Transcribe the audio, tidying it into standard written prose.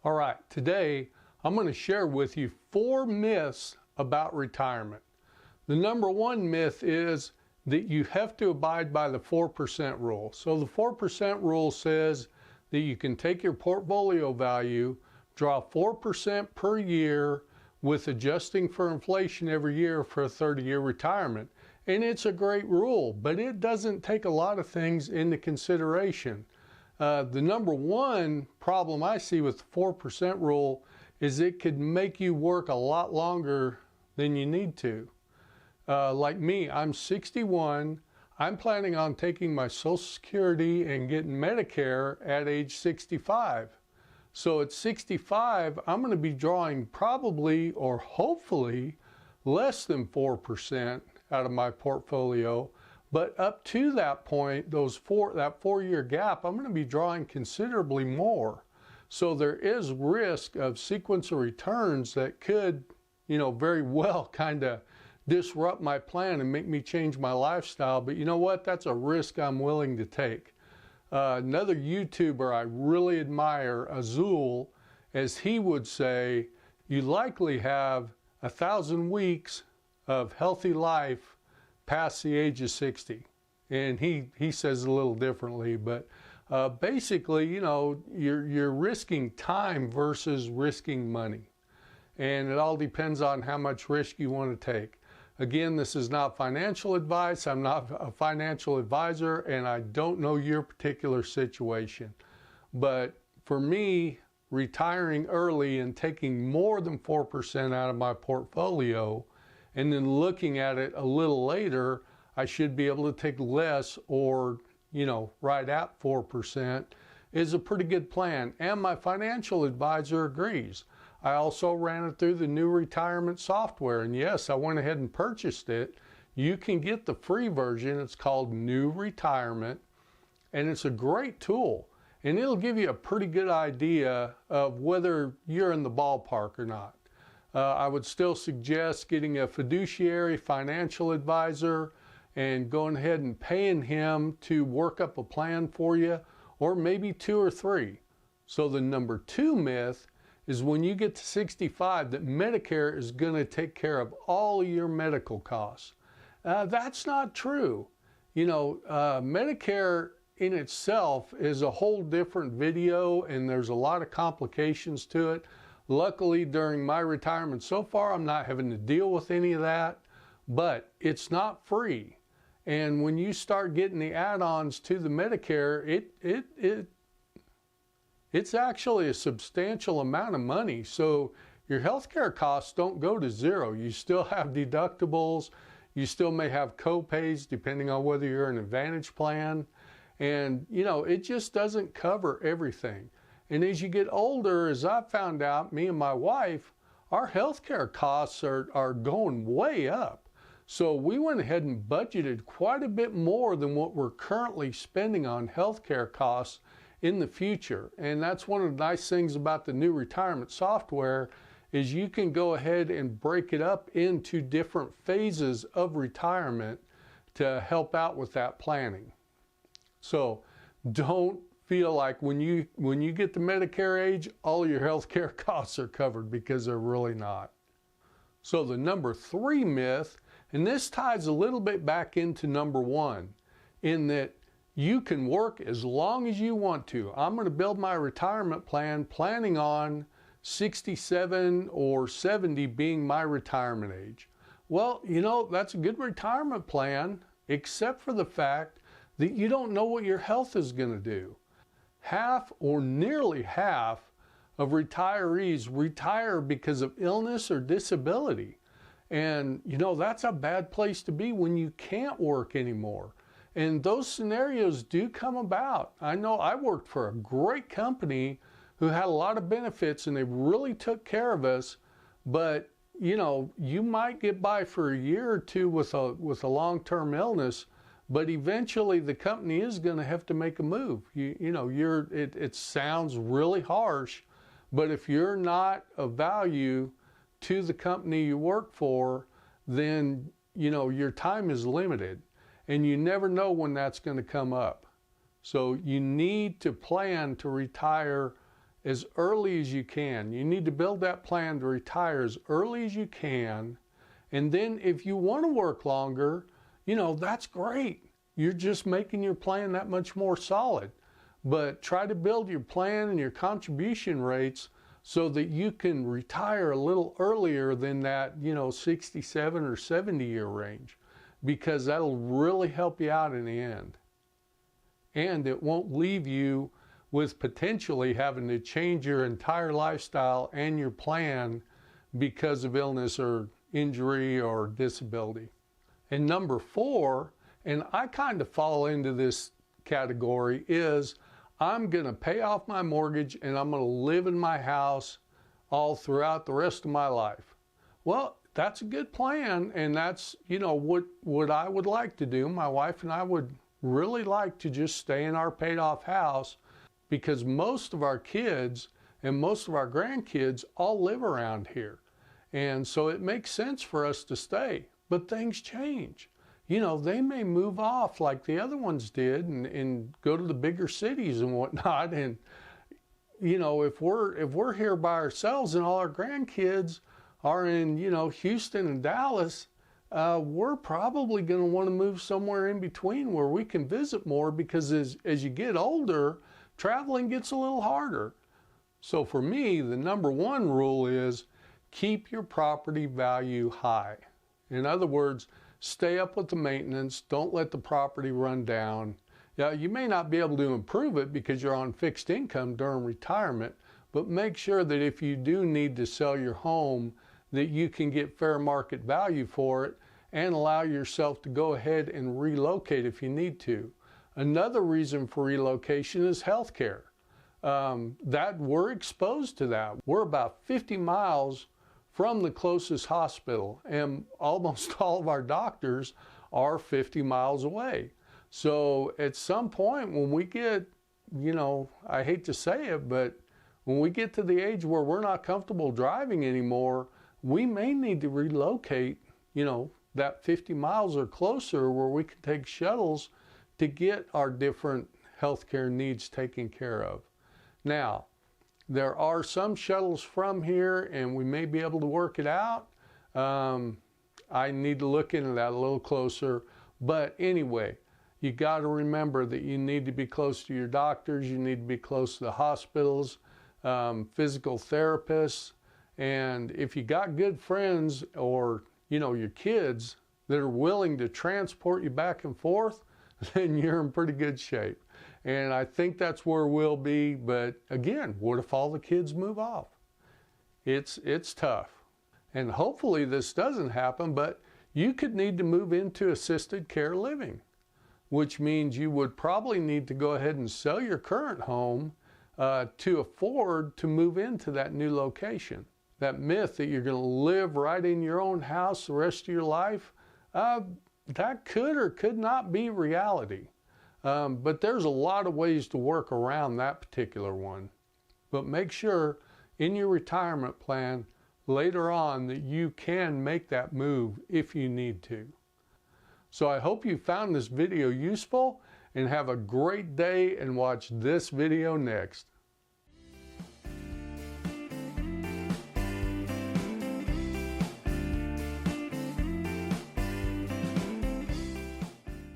All right, today I'm going to share with you 4 myths about retirement. The number one myth is that you have to abide by the 4% rule. So the 4% rule says that you can take your portfolio value, draw 4% per year with adjusting for inflation every year for a 30-year retirement. And it's a great rule, but it doesn't take a lot of things into consideration. The number one problem I see with the 4% rule is it could make you work a lot longer than you need to. Like me, I'm 61. I'm planning on taking my Social Security and getting Medicare at age 65. So at 65, I'm going to be drawing probably or hopefully less than 4% out of my portfolio. But up to that point, that 4-year gap, I'm going to be drawing considerably more. So there is risk of sequential returns that could, very well kind of disrupt my plan and make me change my lifestyle. But you know what? That's a risk I'm willing to take. Another YouTuber I really admire, Azul, as he would say, you likely have 1,000 weeks of healthy life past the age of 60. And he says it a little differently, but basically, you're risking time versus risking money. And it all depends on how much risk you want to take. Again, this is not financial advice. I'm not a financial advisor, and I don't know your particular situation. But for me, retiring early and taking more than 4% out of my portfolio, and then looking at it a little later, I should be able to take less or, right at 4% is a pretty good plan. And my financial advisor agrees. I also ran it through the new retirement software. And yes, I went ahead and purchased it. You can get the free version. It's called New Retirement. And it's a great tool. And it'll give you a pretty good idea of whether you're in the ballpark or not. I would still suggest getting a fiduciary financial advisor and going ahead and paying him to work up a plan for you, or maybe 2 or 3. So the number 2 myth is when you get to 65 that Medicare is going to take care of all of your medical costs. That's not true. Medicare in itself is a whole different video, and there's a lot of complications to it. Luckily, during my retirement so far, I'm not having to deal with any of that, but it's not free. And when you start getting the add-ons to the Medicare, it's actually a substantial amount of money. So your healthcare costs don't go to zero. You still have deductibles. You still may have co-pays depending on whether you're an Advantage plan. And, it just doesn't cover everything. And as you get older, as I found out, me and my wife, our healthcare costs are going way up. So we went ahead and budgeted quite a bit more than what we're currently spending on healthcare costs in the future. And that's one of the nice things about the new retirement software is you can go ahead and break it up into different phases of retirement to help out with that planning. So don't feel like when you get to Medicare age, all your health care costs are covered, because they're really not. So the number 3 myth, and this ties a little bit back into number 1, in that you can work as long as you want to. I'm going to build my retirement plan planning on 67 or 70 being my retirement age. Well, that's a good retirement plan, except for the fact that you don't know what your health is going to do. Half or nearly half of retirees retire because of illness or disability. And, that's a bad place to be when you can't work anymore. And those scenarios do come about. I know I worked for a great company who had a lot of benefits and they really took care of us. But, you might get by for a year or two with a long-term illness, but eventually the company is going to have to make a move. It sounds really harsh, but if you're not of value to the company you work for, then, your time is limited and you never know when that's going to come up. So you need to plan to retire as early as you can. You need to build that plan to retire as early as you can. And then if you want to work longer, that's great. You're just making your plan that much more solid. But try to build your plan and your contribution rates so that you can retire a little earlier than that, 67 or 70 year range, because that'll really help you out in the end. And it won't leave you with potentially having to change your entire lifestyle and your plan because of illness or injury or disability. And number 4, and I kind of fall into this category, is I'm going to pay off my mortgage and I'm going to live in my house all throughout the rest of my life. Well, that's a good plan, and that's, what I would like to do. My wife and I would really like to just stay in our paid off house, because most of our kids and most of our grandkids all live around here. And so it makes sense for us to stay, but things change. They may move off like the other ones did and go to the bigger cities and whatnot. And, if we're here by ourselves and all our grandkids are in, Houston and Dallas, we're probably going to want to move somewhere in between where we can visit more, because as you get older, traveling gets a little harder. So for me, the number 1 rule is keep your property value high. In other words, stay up with the maintenance. Don't let the property run down. Now, you may not be able to improve it because you're on fixed income during retirement, but make sure that if you do need to sell your home, that you can get fair market value for it and allow yourself to go ahead and relocate if you need to. Another reason for relocation is healthcare. That we're exposed to that. We're about 50 miles from the closest hospital, and almost all of our doctors are 50 miles away. So at some point when we get, I hate to say it, but when we get to the age where we're not comfortable driving anymore, we may need to relocate, that 50 miles or closer, where we can take shuttles to get our different healthcare needs taken care of. Now, there are some shuttles from here, and we may be able to work it out. I need to look into that a little closer. But anyway, you got to remember that you need to be close to your doctors. You need to be close to the hospitals, physical therapists. And if you got good friends or, your kids that are willing to transport you back and forth, then you're in pretty good shape. And I think that's where we'll be. But again, what if all the kids move off? It's tough. And hopefully this doesn't happen, but you could need to move into assisted care living, which means you would probably need to go ahead and sell your current home to afford to move into that new location. That myth that you're going to live right in your own house the rest of your life, that could or could not be reality. But there's a lot of ways to work around that particular one. But make sure in your retirement plan later on that you can make that move if you need to. So I hope you found this video useful, and have a great day and watch this video next.